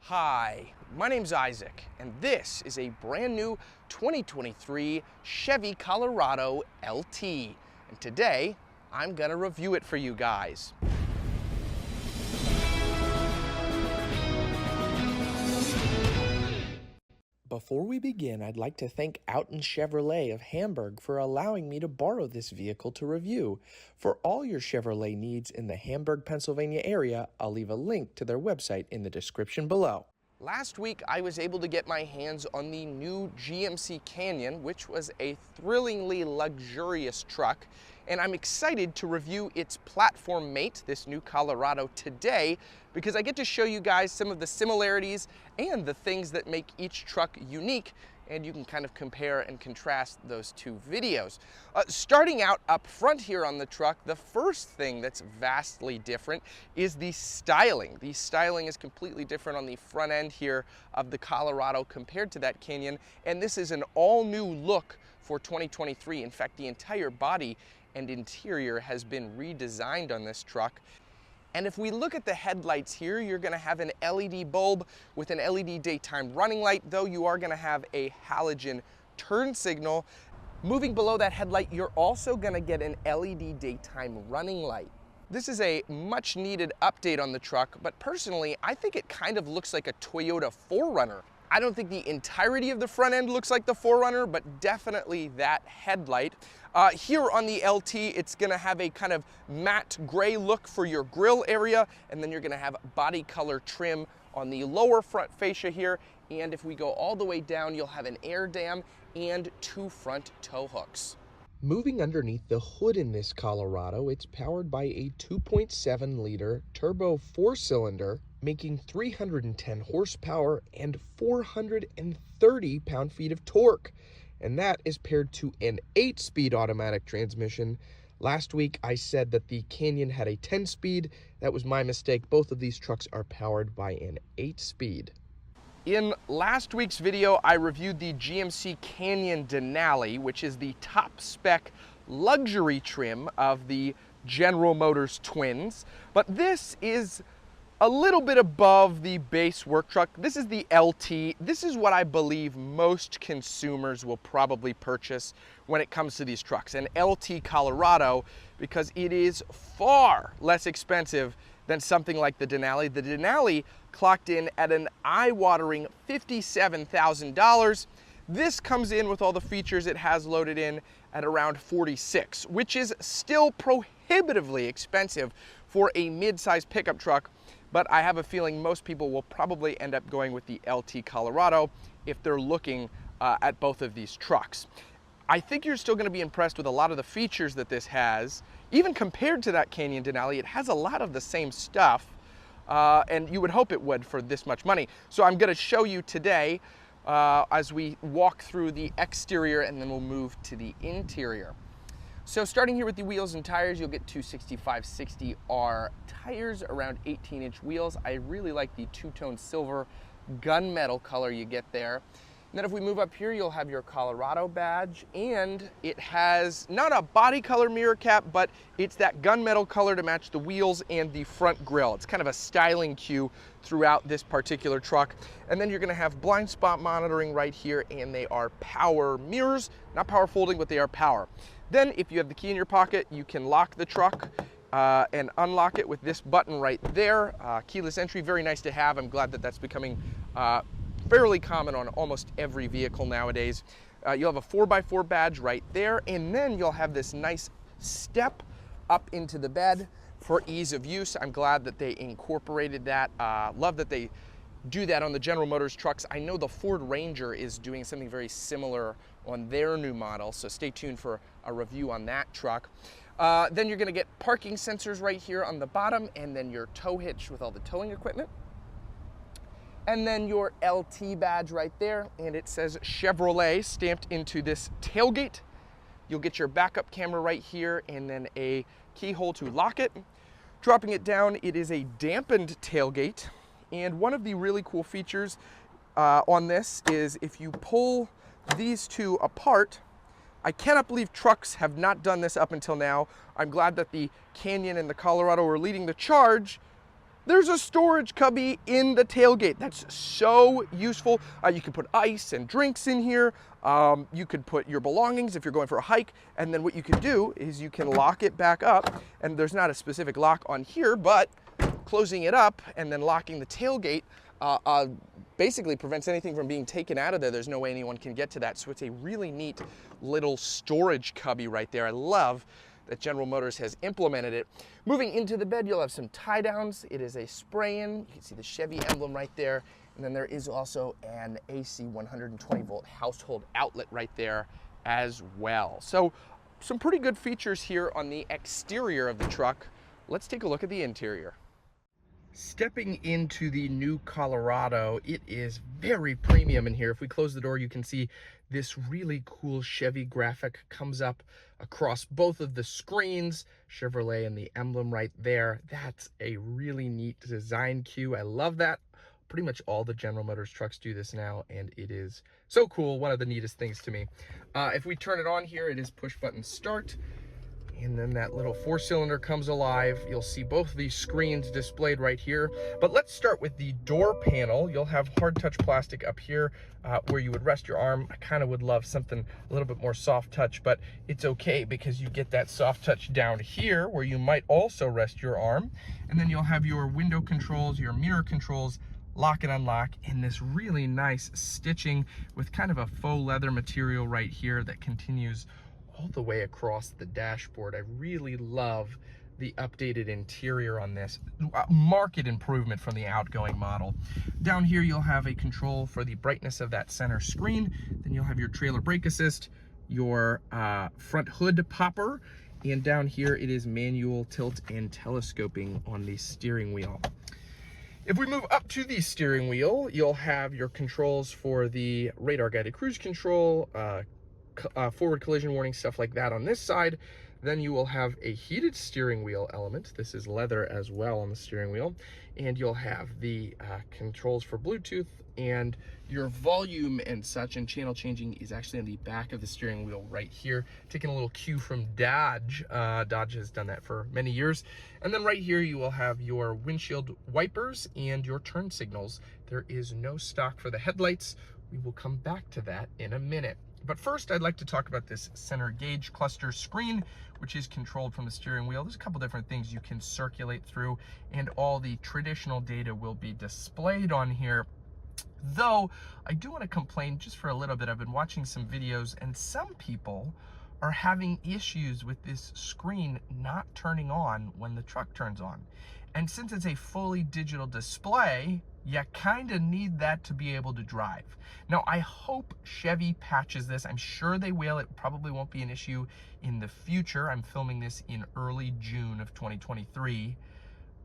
Hi, my name's Isaac, and this is a brand new 2023 Chevy Colorado LT. And today, I'm gonna review it for you guys. Before we begin, I'd like to thank Outen Chevrolet of Hamburg for allowing me to borrow this vehicle to review. For all your Chevrolet needs in the Hamburg, Pennsylvania area, I'll leave a link to their website in the description below. Last week, I was able to get my hands on the new GMC Canyon, which was a thrillingly luxurious truck, and I'm excited to review its platform mate, this new Colorado, today, because I get to show you guys some of the similarities and the things that make each truck unique, and you can kind of compare and contrast those two videos. Starting out up front here on the truck, the first thing that's vastly different is the styling. The styling is completely different on the front end here of the Colorado compared to that Canyon, and this is an all-new look for 2023. In fact, the entire body and interior has been redesigned on this truck. And if we look at the headlights here, you're gonna have an LED bulb with an LED daytime running light, though you are gonna have a halogen turn signal. Moving below that headlight, you're also gonna get an LED daytime running light. This is a much needed update on the truck, but personally, I think it kind of looks like a Toyota 4Runner. I don't think the entirety of the front end looks like the 4Runner, but definitely that headlight. Here on the LT, it's gonna have a kind of matte gray look for your grille area, and then you're gonna have body color trim on the lower front fascia here. And if we go all the way down, you'll have an air dam and two front tow hooks. Moving underneath the hood in this Colorado, it's powered by a 2.7 liter turbo 4-cylinder, making 310 horsepower and 430 pound-feet of torque. And that is paired to an 8-speed automatic transmission. Last week I said that the Canyon had a 10-speed. That was my mistake. Both of these trucks are powered by an 8-speed. In last week's video, I reviewed the GMC Canyon Denali, which is the top spec luxury trim of the General Motors twins. But this is a little bit above the base work truck. This is the LT. This is what I believe most consumers will probably purchase when it comes to these trucks, an LT Colorado, because it is far less expensive than something like the Denali. The Denali clocked in at an eye-watering $57,000. This comes in with all the features it has loaded in at around $46,000, which is still prohibitively expensive for a mid-size pickup truck. But I have a feeling most people will probably end up going with the LT Colorado if they're looking at both of these trucks. I think you're still going to be impressed with a lot of the features that this has. Even compared to that Canyon Denali, it has a lot of the same stuff, and you would hope it would for this much money. So I'm going to show you today as we walk through the exterior, and then we'll move to the interior. So starting here with the wheels and tires, you'll get two 65/60R tires, around 18-inch wheels. I really like the two-tone silver gunmetal color you get there. And then if we move up here, you'll have your Colorado badge, and it has not a body color mirror cap, but it's that gunmetal color to match the wheels and the front grille. It's kind of a styling cue throughout this particular truck. And then you're gonna have blind spot monitoring right here, and they are power mirrors, not power folding, but they are power. Then if you have the key in your pocket, you can lock the truck and unlock it with this button right there. Keyless entry, very nice to have. I'm glad that that's becoming fairly common on almost every vehicle nowadays. You'll have a 4x4 badge right there, and then you'll have this nice step up into the bed for ease of use. I'm glad that they incorporated that. Love that they do that on the General Motors trucks. I know the Ford Ranger is doing something very similar on their new model, so stay tuned for a review on that truck. Then you're gonna get parking sensors right here on the bottom, and then your tow hitch with all the towing equipment. And then your LT badge right there, and it says Chevrolet stamped into this tailgate. You'll get your backup camera right here, and then a keyhole to lock it. Dropping it down, it is a dampened tailgate. And one of the really cool features on this is if you pull these two apart, I cannot believe trucks have not done this up until now. I'm glad that the Canyon and the Colorado are leading the charge. There's a storage cubby in the tailgate. That's so useful. You can put ice and drinks in here. You could put your belongings if you're going for a hike. And then what you can do is you can lock it back up. And there's not a specific lock on here, but closing it up and then locking the tailgate basically prevents anything from being taken out of there. There's no way anyone can get to that. So it's a really neat little storage cubby right there. I love that General Motors has implemented it. Moving into the bed, you'll have some tie downs. It is a spray-in. You can see the Chevy emblem right there. And then there is also an AC 120 volt household outlet right there as well. So some pretty good features here on the exterior of the truck. Let's take a look at the interior. Stepping into the new Colorado, it is very premium in here. If we close the door, you can see this really cool Chevy graphic comes up across both of the screens, Chevrolet and the emblem right there. That's a really neat design cue. I love that. Pretty much all the General Motors trucks do this now, and it is so cool. One of the neatest things to me. If we turn it on here, it is push button start. And then that little 4-cylinder comes alive. You'll see both of these screens displayed right here. But let's start with the door panel. You'll have hard touch plastic up here where you would rest your arm. I kind of would love something a little bit more soft touch, but it's okay because you get that soft touch down here where you might also rest your arm. And then you'll have your window controls, your mirror controls, lock and unlock, and this really nice stitching with kind of a faux leather material right here that continues all the way across the dashboard. I really love the updated interior on this. Marked improvement from the outgoing model. Down here you'll have a control for the brightness of that center screen. Then you'll have your trailer brake assist, your front hood popper, and down here it is manual tilt and telescoping on the steering wheel. If we move up to the steering wheel, you'll have your controls for the radar guided cruise control, forward collision warning, stuff like that on this side. Then you will have a heated steering wheel element. This is leather as well on the steering wheel. And you'll have the controls for Bluetooth, and your volume and such, and channel changing is actually on the back of the steering wheel right here. Taking a little cue from Dodge. Dodge has done that for many years. And then right here you will have your windshield wipers and your turn signals. There is no stock for the headlights. We will come back to that in a minute. But first, I'd like to talk about this center gauge cluster screen, which is controlled from the steering wheel. There's a couple different things you can circulate through, and all the traditional data will be displayed on here. Though, I do want to complain just for a little bit. I've been watching some videos, and some people are having issues with this screen not turning on when the truck turns on. And since it's a fully digital display, you kind of need that to be able to drive. Now, I hope Chevy patches this. I'm sure they will. It probably won't be an issue in the future. I'm filming this in early June of 2023.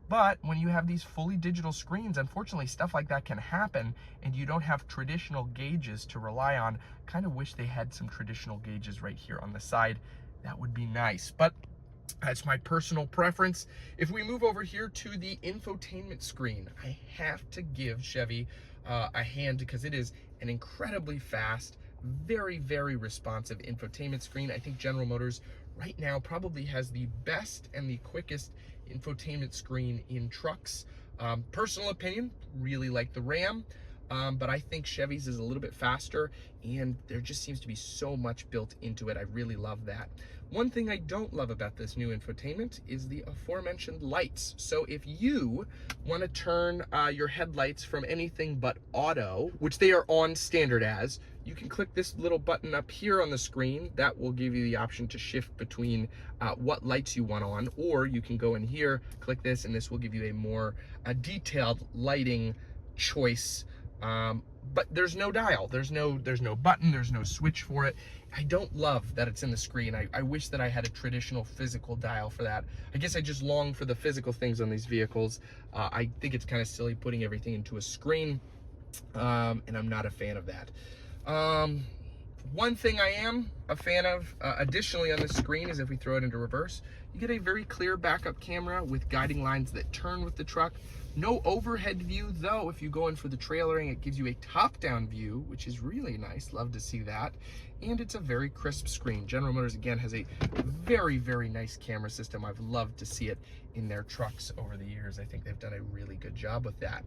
But when you have these fully digital screens, unfortunately, stuff like that can happen, and you don't have traditional gauges to rely on. Kind of wish they had some traditional gauges right here on the side. That would be nice. But that's my personal preference. If we move over here to the infotainment screen, I have to give Chevy a hand because it is an incredibly fast, very, very responsive infotainment screen. I think General Motors right now probably has the best and the quickest infotainment screen in trucks. Personal opinion, really like the Ram. But I think Chevy's is a little bit faster, and there just seems to be so much built into it. I really love that. One thing I don't love about this new infotainment is the aforementioned lights. So if you want to turn your headlights from anything but auto, which they are on standard as, you can click this little button up here on the screen. That will give you the option to shift between what lights you want on, or you can go in here, click this, and this will give you a more detailed lighting choice. But there's no dial, there's no button, there's no switch for it. I don't love that it's in the screen. I wish that I had a traditional physical dial for that. I guess I just long for the physical things on these vehicles. I think it's kind of silly putting everything into a screen, and I'm not a fan of that. One thing I am a fan of, additionally on the screen, is if we throw it into reverse, You get a very clear backup camera with guiding lines that turn with the truck. No overhead view though. If you go in for the trailering, it gives you a top-down view, which is really nice. Love to see that. And it's a very crisp screen. General Motors, again, has a very, very nice camera system. I've loved to see it in their trucks over the years. I think they've done a really good job with that.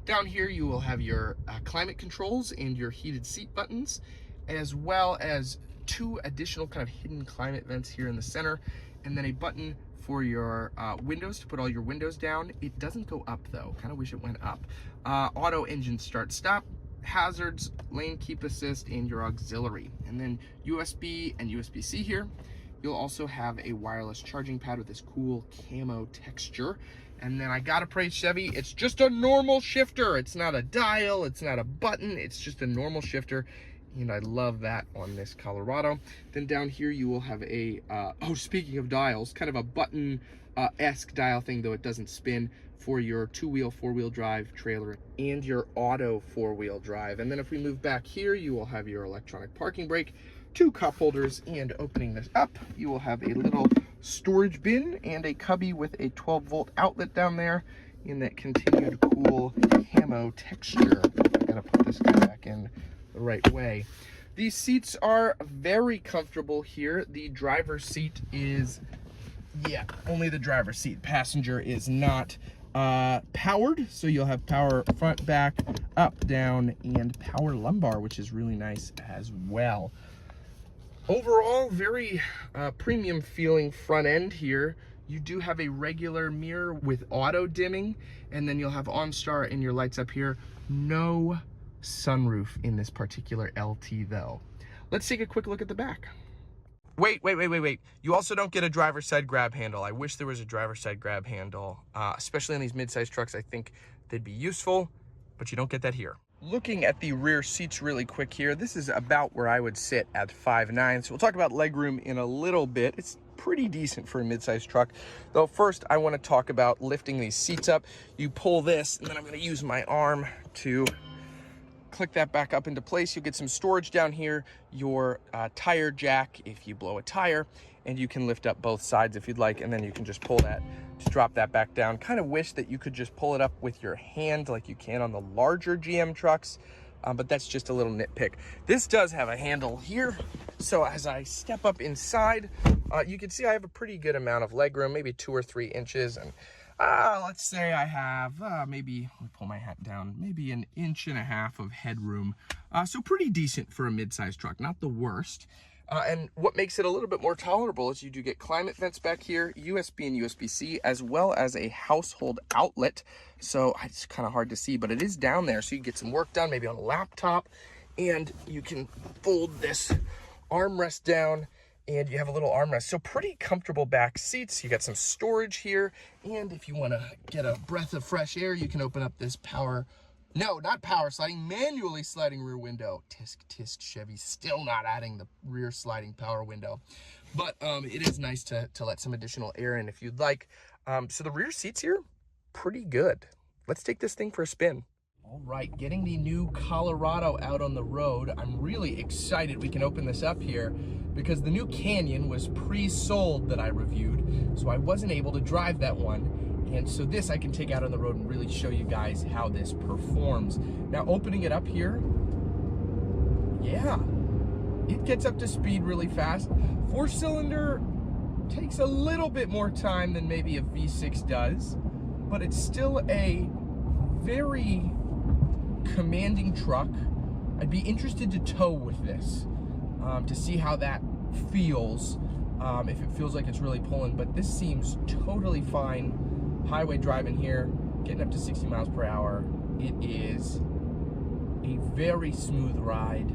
Down here, you will have your climate controls and your heated seat buttons, as well as 2 additional kind of hidden climate vents here in the center, and then a button for your windows to put all your windows down. It doesn't go up though, kind of wish it went up. Auto engine start stop, hazards, lane keep assist, and your auxiliary. And then USB and USB-C here. You'll also have a wireless charging pad with this cool camo texture. And then I gotta praise Chevy, it's just a normal shifter. It's not a dial, it's not a button, it's just a normal shifter. And I love that on this Colorado. Then down here you will have a, oh, speaking of dials, kind of a button-esque dial thing, though it doesn't spin, for your 2-wheel, 4-wheel drive trailer and your auto 4-wheel drive. And then if we move back here, you will have your electronic parking brake, 2 cup holders, and opening this up, you will have a little storage bin and a cubby with a 12-volt outlet down there in that continued cool camo texture. I gotta put this guy back in the right way. These seats are very comfortable here. The driver's seat is, yeah, only the driver's seat. Passenger is not powered, so you'll have power front, back, up, down, and power lumbar, which is really nice as well. Overall, very premium feeling front end here. You do have a regular mirror with auto dimming, and then you'll have OnStar and your lights up here. No sunroof in this particular LT though. Let's take a quick look at the back. Wait. You also don't get a driver's side grab handle. I wish there was a driver's side grab handle, especially on these mid-size trucks. I think they'd be useful, but you don't get that here. Looking at the rear seats really quick here, this is about where I would sit at 5'9". So we'll talk about legroom in a little bit. It's pretty decent for a mid-size truck. Though first I want to talk about lifting these seats up. You pull this, and then I'm going to use my arm to click that back up into place. You'll get some storage down here, your tire jack if you blow a tire, and you can lift up both sides if you'd like, and then you can just pull that to drop that back down. Kind of wish that you could just pull it up with your hand like you can on the larger GM trucks, but that's just a little nitpick. This does have a handle here, so as I step up inside, you can see I have a pretty good amount of legroom, maybe 2 or 3 inches, and let's say I have maybe, let me pull my hat down, maybe 1.5 inches of headroom. So pretty decent for a mid-sized truck, not the worst. And what makes it a little bit more tolerable is you do get climate vents back here, USB and USB-C, as well as a household outlet. So it's kind of hard to see, but it is down there. So you can get some work done, maybe on a laptop, and you can fold this armrest down, and you have a little armrest. So pretty comfortable back seats. You got some storage here, and if you want to get a breath of fresh air, you can open up this manually sliding rear window. Tisk Chevy still not adding the rear sliding power window, but it is nice to let some additional air in if you'd like. So the rear seats here, pretty good. Let's take this thing for a spin. All right, getting the new Colorado out on the road. I'm really excited we can open this up here because the new Canyon was pre-sold that I reviewed, so I wasn't able to drive that one. And so this I can take out on the road and really show you guys how this performs. Now opening it up here, yeah, it gets up to speed really fast. 4-cylinder takes a little bit more time than maybe a V6 does, but it's still a very commanding truck. I'd be interested to tow with this to see how that feels, if it feels like it's really pulling, but this seems totally fine. Highway driving here, getting up to 60 miles per hour. It is a very smooth ride,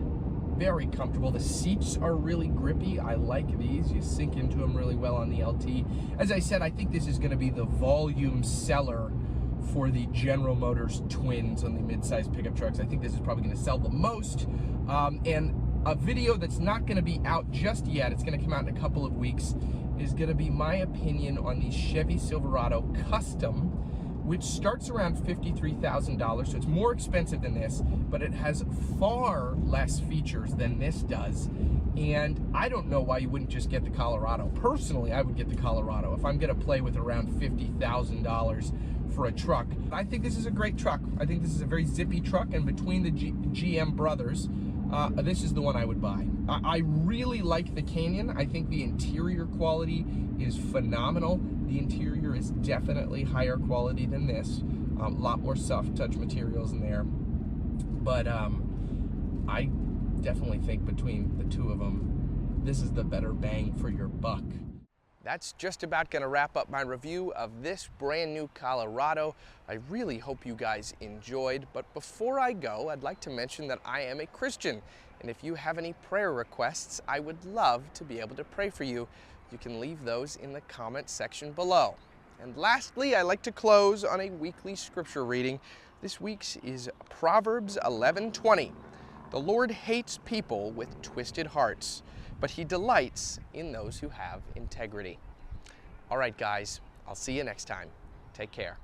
very comfortable. The seats are really grippy. I like these. You sink into them really well on the LT. As I said, I think this is going to be the volume seller for the General Motors twins on the mid-size pickup trucks. I think this is probably going to sell the most. And a video that's not going to be out just yet, it's going to come out in a couple of weeks, is going to be my opinion on the Chevy Silverado Custom which starts around $53,000, so it's more expensive than this, but it has far less features than this does. And I don't know why you wouldn't just get the Colorado. Personally, I would get the Colorado if I'm gonna play with around $50,000 for a truck. I think this is a great truck. I think this is a very zippy truck, and between the GM brothers, this is the one I would buy. I really like the Canyon. I think the interior quality is phenomenal. The interior is definitely higher quality than this. A lot more soft touch materials in there. But I definitely think between the two of them, this is the better bang for your buck. That's just about going to wrap up my review of this brand new Colorado. I really hope you guys enjoyed, but before I go, I'd like to mention that I am a Christian, and if you have any prayer requests, I would love to be able to pray for you. You can leave those in the comment section below. And lastly, I like to close on a weekly scripture reading. This week's is Proverbs 11:20. The Lord hates people with twisted hearts, but he delights in those who have integrity. All right, guys, I'll see you next time. Take care.